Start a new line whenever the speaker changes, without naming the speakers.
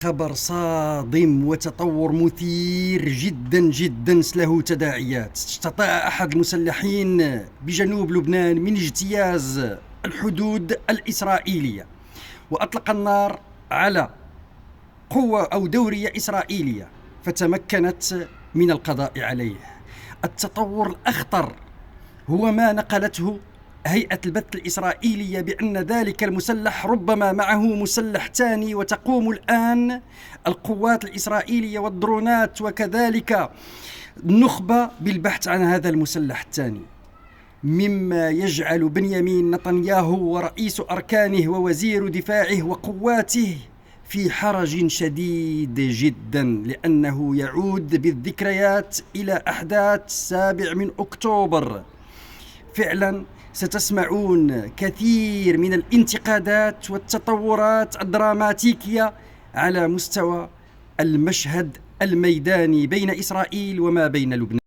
خبر صادم وتطور مثير جدا جدا له تداعيات. استطاع أحد المسلحين بجنوب لبنان من اجتياز الحدود الإسرائيلية وأطلق النار على قوة أو دورية إسرائيلية فتمكنت من القضاء عليه. التطور الأخطر هو ما نقلته هيئة البث الإسرائيلية بأن ذلك المسلح ربما معه مسلح ثاني، وتقوم الآن القوات الإسرائيلية والدرونات وكذلك النخبة بالبحث عن هذا المسلح الثاني، مما يجعل بنيامين نتنياهو ورئيس أركانه ووزير دفاعه وقواته في حرج شديد جدا، لأنه يعود بالذكريات إلى أحداث 7 أكتوبر. فعلا ستسمعون كثير من الانتقادات والتطورات الدراماتيكية على مستوى المشهد الميداني بين إسرائيل وما بين لبنان.